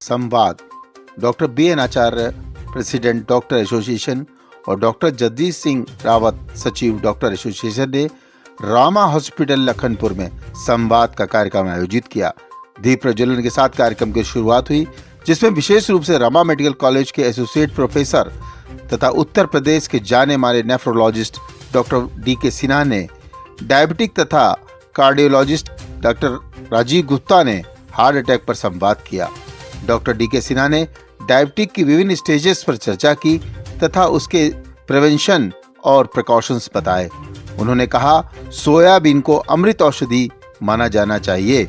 संवाद doctor BN आचार्य, president doctor association, और doctor Jagdish Singh Rawat, सचिव डॉक्टर एसोसिएशन ने रामा हॉस्पिटल लखनपुर में संवाद का कार्यक्रम आयोजित किया। दीप प्रज्वलन के साथ कार्यक्रम की शुरुआत हुई, जिसमें विशेष रूप से रमा मेडिकल कॉलेज के एसोसिएट प्रोफेसर तथा उत्तर प्रदेश के जाने माने नेफ्रोलॉजिस्ट डॉक्टर DK सिन्हा ने, डायबिटिक तथा कार्डियोलॉजिस्ट डॉक्टर राजीव गुप्ता ने हार्ट अटैक पर संवाद किया। डॉक्टर DK सिन्हा ने डायबिटिक की विभिन्न स्टेजेस पर चर्चा की तथा उसके प्रिवेंशन और प्रिकॉशंस बताए। उन्होंने कहा, सोयाबीन को अमृत औषधि माना जाना चाहिए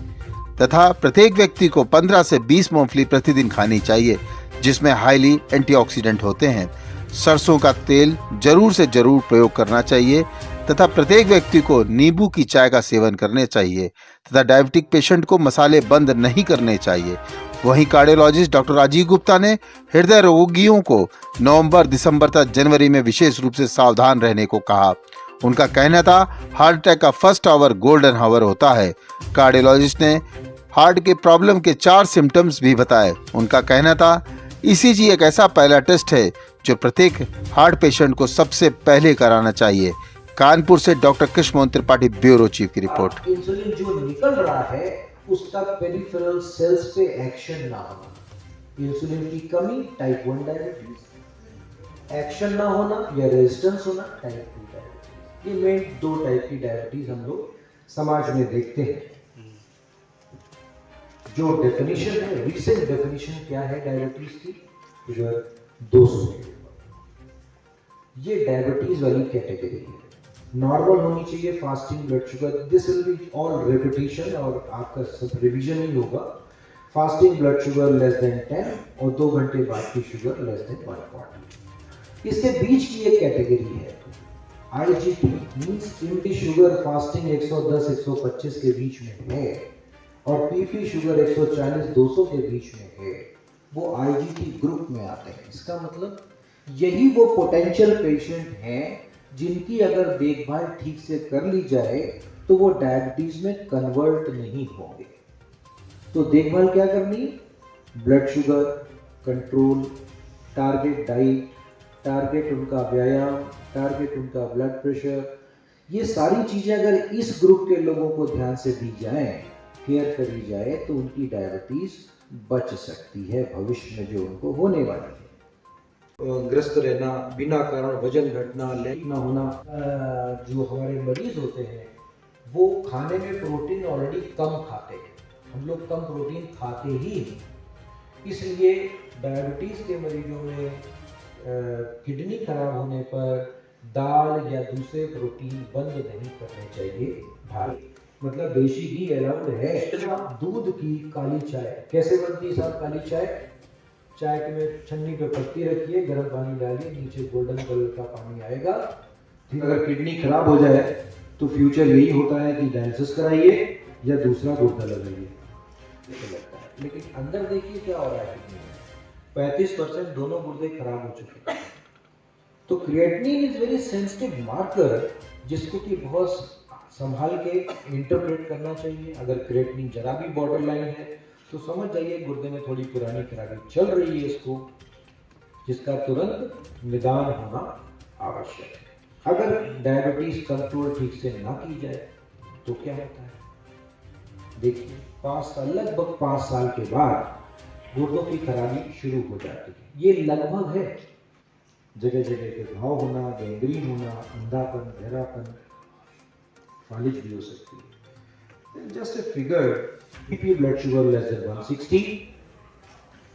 तथा प्रत्येक व्यक्ति को 15 से 20 मूंगफली प्रतिदिन खानी चाहिए, जिसमें हाईली एंटीऑक्सीडेंट होते हैं। सरसों का तेल जरूर से जरूर प्रयोग करना चाहिए तथा प्रत्येक व्यक्ति को नींबू की चाय का सेवन करने चाहिए तथा डायबिटिक पेशेंट को मसाले बंद नहीं करने चाहिए। वहीं कार्डियोलॉजिस्ट डॉक्टर राजीव गुप्ता ने हृदय रोगियों को नवंबर, दिसंबर तथा जनवरी में विशेष रूप से सावधान रहने को कहा। उनका कहना था, हार्ट अटैक का फर्स्ट आवर गोल्डन आवर होता है। कार्डियोलॉजिस्ट ने हार्ट के प्रॉब्लम के 4 सिम्टम्स भी बताए। उनका कहना था, ECG एक ऐसा पहला टेस्ट है जो प्रत्येक हार्ट पेशेंट को सबसे पहले कराना चाहिए। कानपुर से doctor Krishna Tripathi, bureau chief की रिपोर्ट। इंसुलिन जो निकल रहा है उसका पेरिफेरल सेल्स पे एक्शन ना होना, इंसुलिन की कमी टाइप 1 डायबिटीज, एक्शन ना होना या रेजिस्टेंस होना टाइप 2 डायबिटीज। ये मेन 2 टाइप की डायबिटीज हम लोग समाज में देखते हैं। जो डेफिनेशन है, रिसेंट डेफिनेशन क्या है डायबिटीज की? शुगर 200। ये डायबिटीज वाली कैटेगरी है। नॉर्मल होनी चाहिए fasting blood sugar, this will be all repetition और आपका सब रिवीजन ही होगा। Fasting blood sugar less than 10 और 2 घंटे बाद की शुगर लेस देन 140। इसके बीच की एक कैटेगरी है IGT, मींस इनकी शुगर फास्टिंग 110-125 के बीच में है और PP शुगर 140-200 के बीच में है, वो IGT ग्रुप में आते हैं। इसका मतलब यही वो पोटेंशियल पेशेंट हैं जिनकी अगर देखभाल ठीक से कर ली जाए तो वो डायबिटीज में कन्वर्ट नहीं होंगे। तो देखभाल क्या करनी? Blood sugar control, target diet, target उनका व्यायाम, टारगेट उनका ब्लड प्रेशर, ये सारी चीजें अगर इस ग्रुप के लोगों को ध्यान से दी जाए, केयर करी जाए, तो उनकी डायबिटीज बच सकती है भविष्य में जो उनको होने वाली है। ग्रस्त रहना, बिना कारण वजन घटना, लेट ना होना। जो हमारे मरीज होते हैं वो खाने में प्रोटीन ऑलरेडी कम खाते हैं, हम लोग कम प्रोटीन खाते ही नहीं। इसलिए डायबिटीज के मरीजों में किडनी खराब होने पर दाल या दूसरे प्रोटीन बंद नहीं करने चाहिए। भाई मतलब देशी घी अलाउड है। दूध की काली चाय कैसे बनती है साहब? काली चाय के में छन्नी पे पत्ती रखिए, गर्म पानी डालिए, नीचे गोल्डन कलर का पानी आएगा। ठीक, अगर किडनी खराब हो जाए तो फ्यूचर यही होता है कि डायलिसिस कराइए या दूसरा गुर्दा लगाइए, लगता है। लेकिन अंदर देखिए क्या हो रहा है किडनी में, 35% दोनों गुर्दे खराब हो चुके हैं। तो creatinine is very sensitive marker जिसको कि बहुत संभाल के इंटरप्रेट करना चाहिए। अगर क्रिएटिनिन जरा भी बॉर्डर लाइन है तो समझ जाइए गुर्दे में थोड़ी पुरानी खराबी चल रही है इसको, जिसका तुरंत निदान होना आवश्यक है। अगर डायबिटीज कंट्रोल ठीक से ना की जाए तो क्या होता है? देखिए, लगभग 5 साल के बाद गुर्दों की खराबी शुरू हो जाती है। ये लगभग है, जगह जगह पे घाव होना, गैंग्रीन होना, अंधापन, बहरापन, फालिज भी हो सकती है। Just a figure, BP blood sugar less than 160,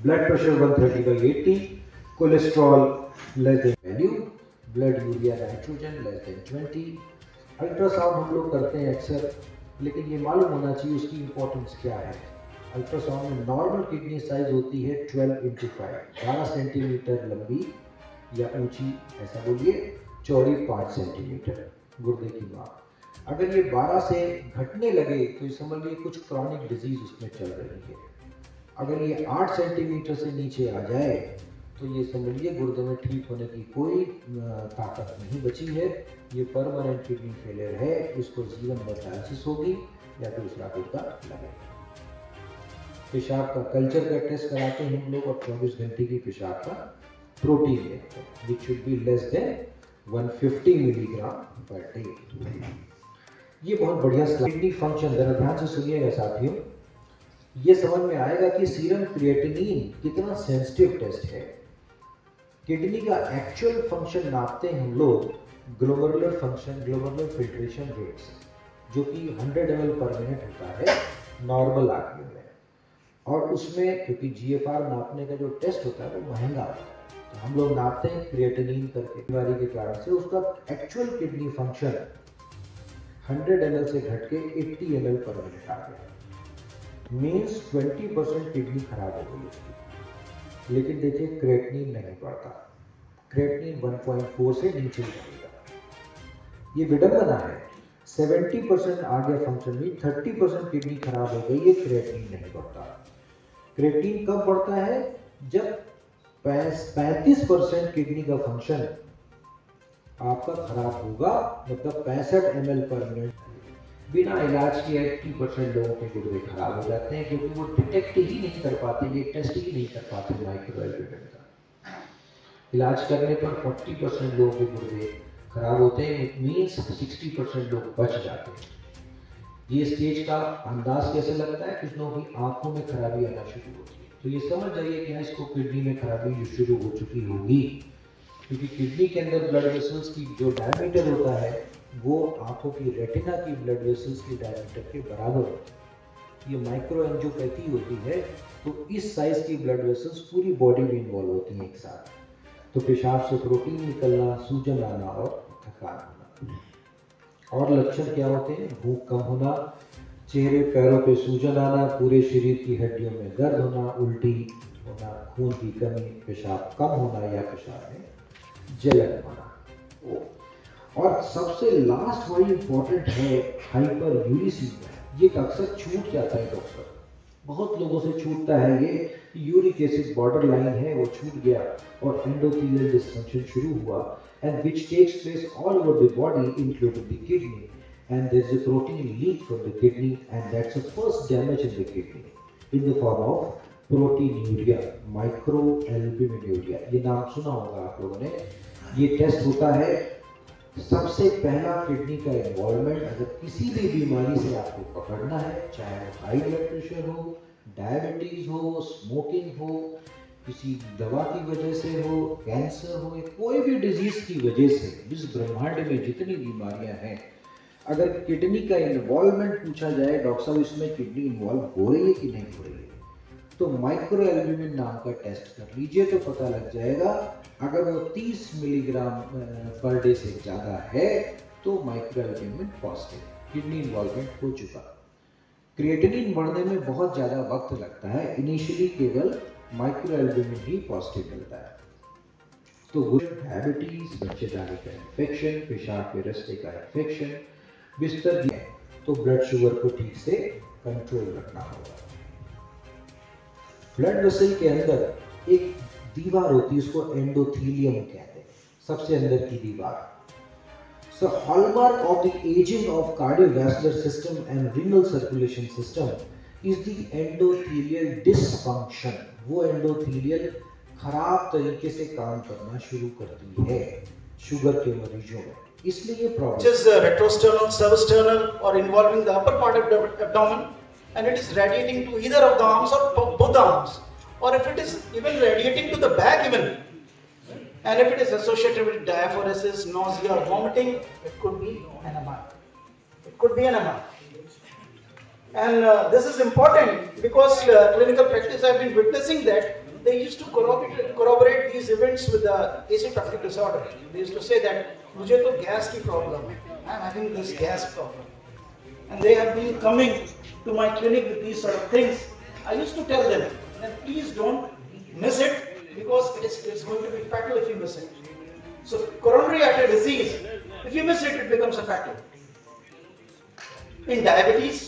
blood pressure 130/80, cholesterol less than value, blood urea nitrogen less than 20। Ultrasound हम लोग करते हैं अक्सर, लेकिन ये मालूम होना चाहिए उसकी इंपॉर्टेंस क्या है। अल्ट्रासाउंड में नॉर्मल किडनी साइज होती है 12x5, 12 सेंटीमीटर लंबी या ऊंची, ऐसा बोलिए, चौड़ी 5 सेंटीमीटर गुर्दे की माप। अगर ये 12 से घटने लगे तो समझ लीजिए कुछ क्रॉनिक डिजीज उसमें चल रही है। अगर ये 8 सेंटीमीटर से नीचे आ जाए तो ये समझिए गुर्दे में ठीक होने की कोई ताकत नहीं बची है, ये परमानेंट किडनी फेलियर है। इसको जीवन भर डायलिसिस होगी या दूसरा गुर्दा लगेगा। पेशाब का कल्चर का टेस्ट कराते हैं हम लोग और 24 घंटे की पेशाब का प्रोटीन लेते हैं which should be less than 150 milligram per day. ये बहुत बढ़िया किडनी फंक्शन, जरा ध्यान से सुनिएगा साथियों, ये समझ में आएगा कि सीरम क्रिएटिनिन कितना सेंसिटिव टेस्ट है। किडनी का एक्चुअल फंक्शन नापते हैं हम लोग glomerular function, glomerular filtration rate से, जो कि 100 ml पर मिनट होता है नॉर्मल आदमी में। और उसमें क्योंकि जीएफआर नापने का जो टेस्ट होता है वो महंगा होता है, तो हम लोग नापते हैं क्रिएटिनिन करके। बीमारी के कारण से उसका एक्चुअल किडनी फंक्शन 100 ml से घट के 80 ml पर मिनट आ गया, मीन्स 20% किडनी खराब हो गई उसकी। लेकिन देखिए क्रिएटिनिन नहीं बढ़ता, क्रिएटिनिन 1.4 से नीचे जाएगा। ये विडंबना है। 70% आ गया फंक्शन में, 30% किडनी खराब हो गई, ये क्रिएटिनिन नहीं बढ़ता। क्रिएटिनिन कब बढ़ता है? जब 35% किडनी का फंक्शन आपका खराब होगा, मतलब 65 ml पर मिनट। बिना इलाज के 80% लोगों के गुर्दे खराब हो जाते हैं, क्योंकि वो डिटेक्ट ही नहीं कर पाते, ये टेस्ट ही नहीं कर पाते माइक्रोएल्ब्यूमिन का। इलाज करने पर 40% लोगों के गुर्दे खराब होते हैं, इट मीन्स 60% लोग बच जाते हैं। ये स्टेज का अंदाज कैसे लगता है? कुछ लोगों की आंखों में खराबी आना शुरू होती है, तो ये समझ जाइए कि इसको किडनी में खराबी शुरू हो चुकी होगी, क्योंकि किडनी के अंदर ब्लड वेसल्स की जो डायमीटर होता है वो आंखों की रेटिना की ब्लड वेसल्स की डायमीटर के बराबर होती है। ये माइक्रो एंजियोपैथी होती है, तो इस साइज की ब्लड वेसल्स पूरी बॉडी में इन्वॉल्व होती हैं एक साथ। तो पेशाब से प्रोटीन निकलना, सूजन आना और थकान होना। और लक्षण क्या होते हैं? भूख कम होना, चेहरे पैरों पे सूजन आना, पूरे शरीर की हड्डियों में दर्द होना, उल्टी होना, खून की कमी, पेशाब कम होना या पेशाब में जलन होना। और सबसे लास्ट वही इंपॉर्टेंट है हाइपर यूरिसीमिया। ये अक्सर छूट जाता है डॉक्टर, बहुत लोगों से छूटता है ये। यूरिक एसिड बॉर्डर लाइन है, वो छूट गया और एंडोथेलियल डिसफंक्शन शुरू हुआ, and which takes place all over the body including the kidney, and there is a protein leak from the kidney, and that's the first damage in the kidney in the form of proteinuria, microalbuminuria. ये नाम सुना होगा आप लोगों ने। ये test होता है सबसे पहला किडनी का इन्वॉल्वमेंट। अगर किसी भी बीमारी से आपको पकड़ना है, चाहे वो हाई ब्लड प्रेशर हो, डायबिटीज हो, स्मोकिंग हो, किसी दवा की वजह से हो, कैंसर हो, कोई भी डिजीज की वजह से, इस ब्रह्मांड में जितनी बीमारियां हैं, अगर किडनी का इन्वॉल्वमेंट पूछा जाए, डॉक्टर साहब इसमें किडनी इन्वॉल्व हो रही है कि नहीं हो रही है, तो माइक्रोएल्ब्यूमिन नाम का टेस्ट कर लीजिए, तो पता लग जाएगा। अगर वो 30 मिलीग्राम पर डे से ज़्यादा है तो माइक्रोएल्ब्यूमिन पॉजिटिव, किडनी इन्वॉल्वमेंट हो चुका। क्रिएटिनिन बढ़ने में बहुत ज़्यादा वक्त लगता है, इनिशियली केवल माइक्रोएल्ब्यूमिन ही पॉजिटिव मिलता है। तो डायबिटीज, बच्चेदानी का इन्फेक्शन, पेशाब के रास्ते का इन्फेक्शन, बिस्तर है, तो ब्लड शुगर को ठीक से कंट्रोल रखना होगा। ब्लड वेसल के अंदर एक दीवार होती है, उसको एंडोथेलियम कहते हैं, सबसे अंदर की दीवार। So hallmark of the aging of cardiovascular system and renal circulation system is the endothelial dysfunction. वो एंडोथेलियल खराब तरीके से काम करना शुरू करती है शुगर के मरीजों में, इसलिए ये problem. Which is retrosternal, substernal, or involving the upper part of the abdomen, and it is radiating to either of the arms or both the arms, or if it is even radiating to the back even, and if it is associated with diaphoresis, nausea, vomiting, it could be NMR. It could be NMR. And this is important because clinical practice I have been witnessing that they used to corroborate these events with the acid reflux disorder. They used to say that मुझे तो gas की problem है, I am having this gas problem, and they have been coming to my clinic with these sort of things. I used to tell them that please don't miss it, because it's going to be fatal if you miss it. So coronary artery disease, if you miss it, it becomes a fatal. In diabetes,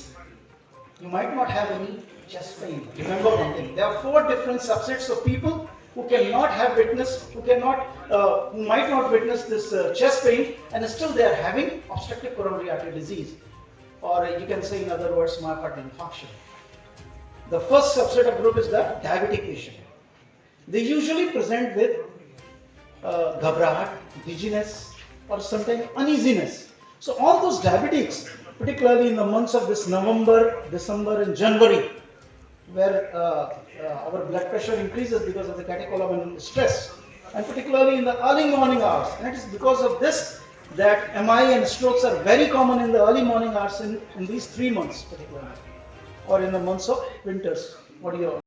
you might not have any chest pain. Remember one thing: there are 4 different subsets of people who cannot have witnessed, who might not witness this chest pain, and still they are having obstructive coronary artery disease, or you can say in other words, myocardial infarction. The first subset of group is the diabetic patient. They usually present with ghabrahat, dizziness, or sometimes uneasiness. So all those diabetics, particularly in the months of this November, December, and January, where our blood pressure increases because of the catecholamine stress, and particularly in the early morning hours. And it is because of this that MI and strokes are very common in the early morning hours in these 3 months particularly, or in the months of winters. What do you